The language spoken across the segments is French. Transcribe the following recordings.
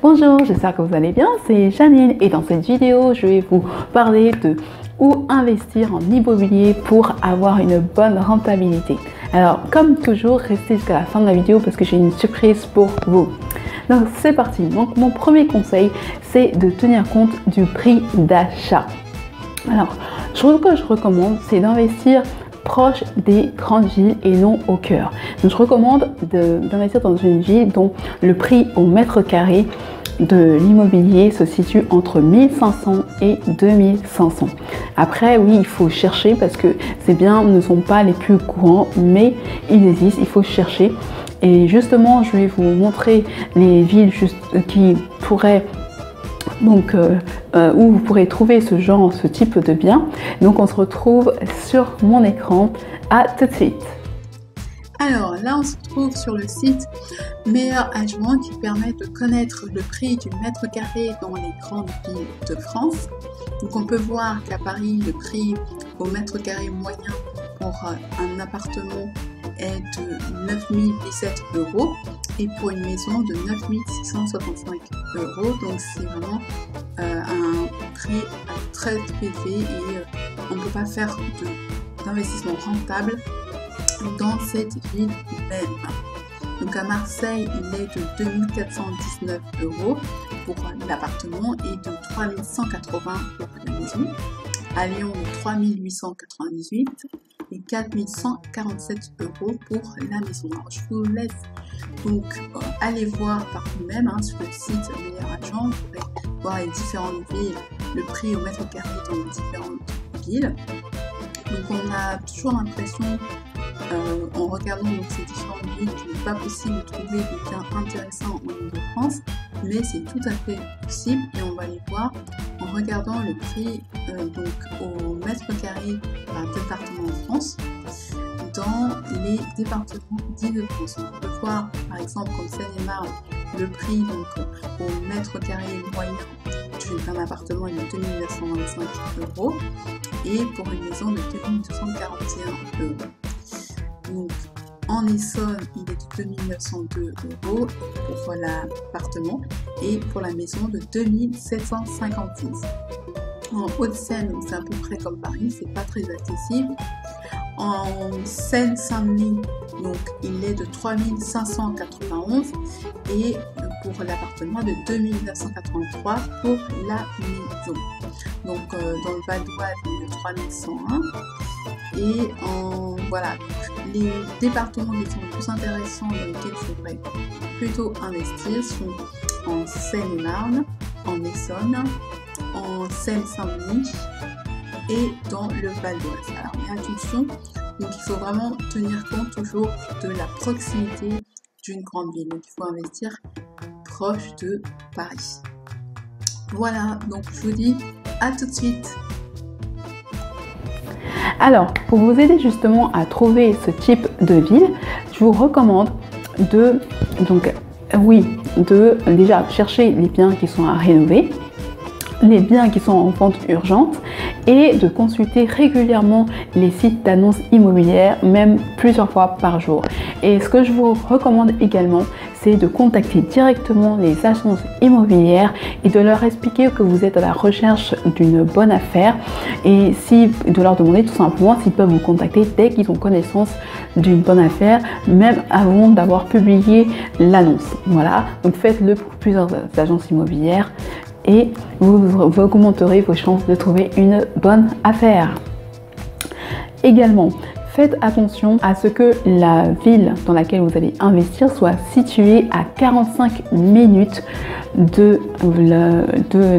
Bonjour, j'espère que vous allez bien, c'est Janine et dans cette vidéo, je vais vous parler de où investir en immobilier pour avoir une bonne rentabilité. Alors, comme toujours, restez jusqu'à la fin de la vidéo parce que j'ai une surprise pour vous. Donc, c'est parti. Donc, mon premier conseil, c'est de tenir compte du prix d'achat. Alors, ce que je recommande, c'est d'investir proche des grandes villes et non au cœur. Donc je recommande d'investir dans une ville dont le prix au mètre carré de l'immobilier se situe entre 1500 et 2500. Après, oui, il faut chercher parce que ces biens ne sont pas les plus courants, mais ils existent, il faut chercher. Et justement, je vais vous montrer les villes qui pourraient où vous pourrez trouver ce type de bien. Donc on se retrouve sur mon écran. À tout de suite. Alors là on se trouve sur le site Meilleur Agent qui permet de connaître le prix du mètre carré dans les grandes villes de France. Donc on peut voir qu'à Paris le prix au mètre carré moyen pour un appartement est de 9017 €. Et pour une maison de 9665 €. Donc c'est vraiment un prix très élevé et on ne peut pas faire d'investissement rentable dans cette ville même. Donc à Marseille, il est de 2419 € pour l'appartement et de 3180 € pour la maison. À Lyon, 3898 et 4147 € pour la maison. Alors, je vous laisse donc aller voir par vous-même sur le site Meilleur Agent. Vous pourrez voir les différentes villes, le prix au mètre carré dans les différentes villes. Donc on a toujours l'impression, en regardant ces différentes villes, qu'il n'est pas possible de trouver des biens intéressants en Île-de-France, mais c'est tout à fait possible et on va les voir en regardant le prix au mètre carré par département en France dans les départements d'Île-de-France. On peut voir par exemple comme Seine-et-Marne le prix au mètre carré moyen d'un appartement est de 2925 € et pour une maison de 2241 €. Donc en Essonne, il est de 2902 € pour l'appartement et pour la maison de 2756 €. En Haute-Seine, c'est à peu près comme Paris, c'est pas très accessible. En Seine-Saint-Denis, donc il est de 3591 et pour l'appartement de 2983 pour la maison. Donc dans le Val d'Oise, il est de 3101 et voilà, les départements qui sont les plus intéressants dans lesquels il faudrait plutôt investir sont en Seine-et-Marne, en Essonne, en Seine-Saint-Denis et dans le Val d'Oise. Alors mais attention, donc il faut vraiment tenir compte toujours de la proximité d'une grande ville. Donc il faut investir proche de Paris. Voilà, donc je vous dis à tout de suite. Alors, pour vous aider justement à trouver ce type de ville, je vous recommande de déjà chercher les biens qui sont à rénover, les biens qui sont en vente urgente et de consulter régulièrement les sites d'annonces immobilières, même plusieurs fois par jour. Et ce que je vous recommande également, c'est de contacter directement les agences immobilières et de leur expliquer que vous êtes à la recherche d'une bonne affaire et de leur demander tout simplement s'ils peuvent vous contacter dès qu'ils ont connaissance d'une bonne affaire, même avant d'avoir publié l'annonce. Voilà, donc faites-le pour plusieurs agences immobilières et vous augmenterez vos chances de trouver une bonne affaire. Également, faites attention à ce que la ville dans laquelle vous allez investir soit située à 45 minutes de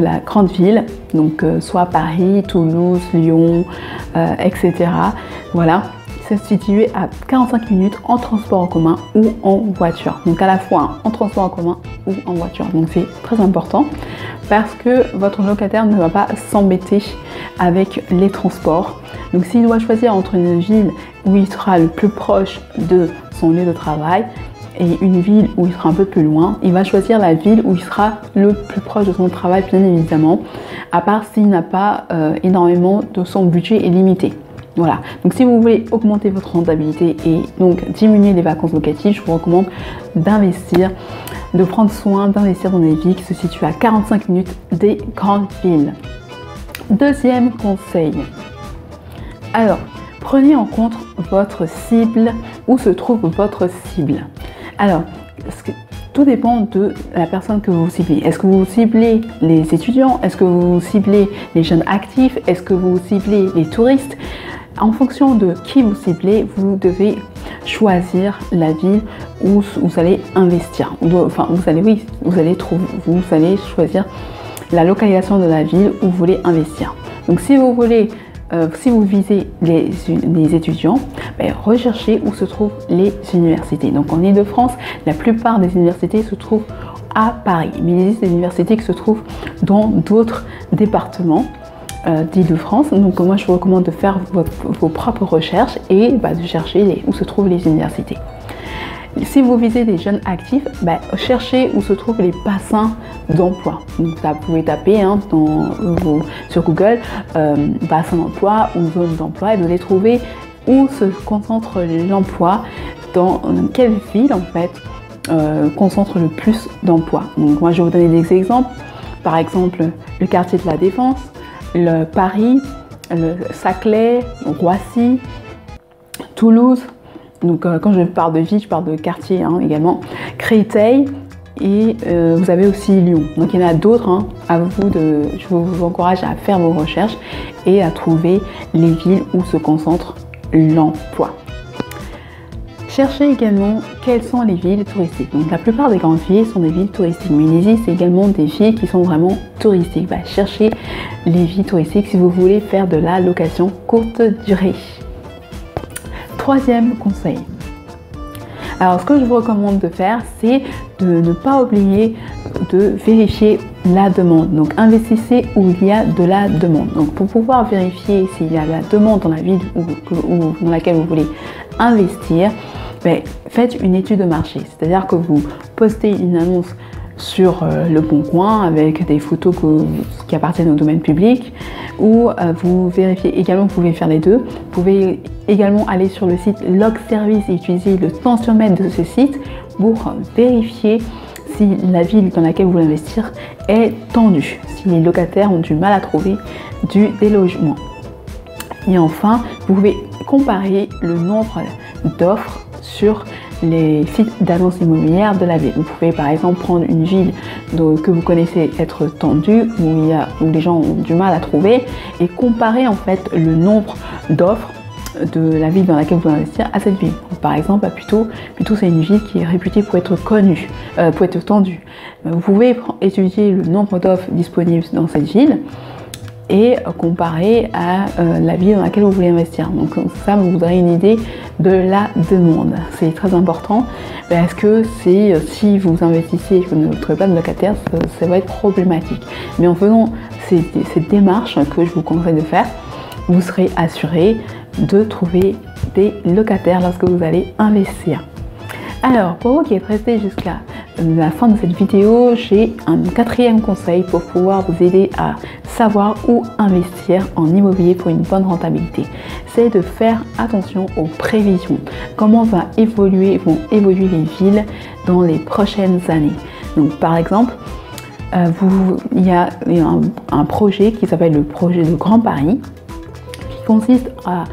la grande ville, donc soit Paris, Toulouse, Lyon, etc. Voilà. C'est situé à 45 minutes en transport en commun ou en voiture. Donc à la fois en transport en commun ou en voiture. Donc c'est très important parce que votre locataire ne va pas s'embêter avec les transports. Donc s'il doit choisir entre une ville où il sera le plus proche de son lieu de travail et une ville où il sera un peu plus loin, il va choisir la ville où il sera le plus proche de son travail, bien évidemment, à part s'il n'a pas énormément de son budget est limité. Voilà, donc si vous voulez augmenter votre rentabilité et donc diminuer les vacances locatives, je vous recommande d'investir, de prendre soin d'investir dans des villes qui se situent à 45 minutes des grandes villes. Deuxième conseil, alors prenez en compte votre cible, où se trouve votre cible. Alors, tout dépend de la personne que vous ciblez. Est-ce que vous ciblez les étudiants? Est-ce que vous ciblez les jeunes actifs? Est-ce que vous ciblez les touristes? En fonction de qui vous ciblez, vous devez choisir la ville où vous allez investir. Enfin, vous allez choisir la localisation de la ville où vous voulez investir. Donc, si vous visez les étudiants, recherchez où se trouvent les universités. Donc, en Île-de-France, la plupart des universités se trouvent à Paris, mais il existe des universités qui se trouvent dans d'autres départements d'Île-de-France. Donc moi je vous recommande de faire vos propres recherches et de chercher où se trouvent les universités. Si vous visez des jeunes actifs, cherchez où se trouvent les bassins d'emploi. Donc vous pouvez taper sur Google bassin d'emploi ou zone d'emploi et vous allez trouver où se concentre l'emploi, dans quelle ville en fait concentre le plus d'emplois. Donc moi je vais vous donner des exemples. Par exemple le quartier de la Défense, le Paris, le Saclay, Roissy, Toulouse. Donc quand je parle de ville, je parle de quartier également. Créteil et vous avez aussi Lyon. Donc il y en a d'autres. Je vous encourage à faire vos recherches et à trouver les villes où se concentre l'emploi. Cherchez également quelles sont les villes touristiques. Donc la plupart des grandes villes sont des villes touristiques, mais il existe également des villes qui sont vraiment touristiques. Cherchez les villes touristiques si vous voulez faire de la location courte durée. Troisième conseil. Alors ce que je vous recommande de faire, c'est de ne pas oublier de vérifier la demande. Donc investissez où il y a de la demande. Donc pour pouvoir vérifier s'il y a de la demande dans la ville dans laquelle vous voulez investir, faites une étude de marché. C'est-à-dire que vous postez une annonce sur Le Bon Coin avec des photos qui appartiennent au domaine public, ou vous vérifiez également, vous pouvez faire les deux. Vous pouvez également aller sur le site Logservice et utiliser le tensiomètre de ce site pour vérifier si la ville dans laquelle vous voulez investir est tendue, si les locataires ont du mal à trouver des logements. Et enfin, vous pouvez comparer le nombre d'offres sur les sites d'annonces immobilières de la ville. Vous pouvez par exemple prendre une ville que vous connaissez être tendue, où les gens ont du mal à trouver, et comparer en fait le nombre d'offres de la ville dans laquelle vous allez investir à cette ville. Donc, par exemple, plutôt c'est une ville qui est réputée pour être connue, pour être tendue. Vous pouvez étudier le nombre d'offres disponibles dans cette ville et comparer à la ville dans laquelle vous voulez investir. Donc ça vous donne une idée de la demande. C'est très important parce que si vous investissez et que vous ne trouvez pas de locataire, ça va être problématique. Mais en faisant ces démarches que je vous conseille de faire, vous serez assuré de trouver des locataires lorsque vous allez investir. Alors, pour vous qui êtes resté jusqu'à la fin de cette vidéo, j'ai un quatrième conseil pour pouvoir vous aider à savoir où investir en immobilier pour une bonne rentabilité. C'est de faire attention aux prévisions. Comment vont évoluer les villes dans les prochaines années. Donc, par exemple, il y a un projet qui s'appelle le projet de Grand Paris, qui consiste à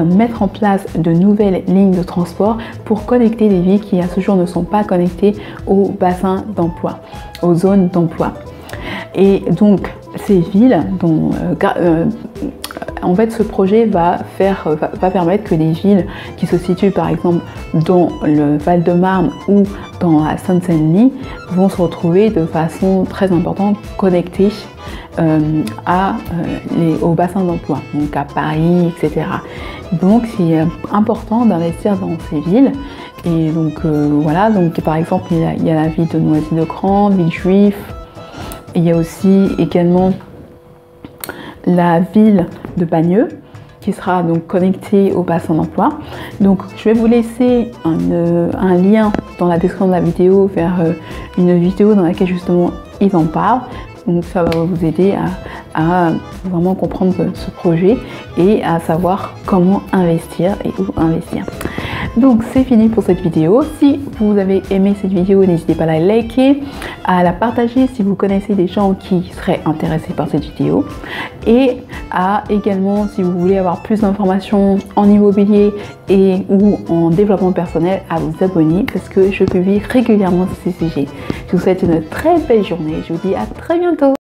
mettre en place de nouvelles lignes de transport pour connecter des villes qui à ce jour ne sont pas connectées aux bassins d'emploi, aux zones d'emploi. Et donc ces villes, en fait ce projet va permettre que les villes qui se situent par exemple dans le Val-de-Marne ou dans la Seine-Saint-Denis vont se retrouver de façon très importante connectées au bassin d'emploi, donc à Paris, etc. Donc c'est important d'investir dans ces villes. Et donc voilà, donc par exemple il y a la ville de Noisy-le-Grand, Villejuif, il y a aussi également la ville de Bagneux, qui sera donc connecté au bassin d'emploi. Donc je vais vous laisser un lien dans la description de la vidéo vers une vidéo dans laquelle justement ils en parlent. Donc ça va vous aider à vraiment comprendre ce projet et à savoir comment investir et où investir. Donc c'est fini pour cette vidéo. Si vous avez aimé cette vidéo, n'hésitez pas à la liker, à la partager si vous connaissez des gens qui seraient intéressés par cette vidéo, et à également, si vous voulez avoir plus d'informations en immobilier et ou en développement personnel, à vous abonner parce que je publie régulièrement ces sujets. Je vous souhaite une très belle journée. Je vous dis à très bientôt.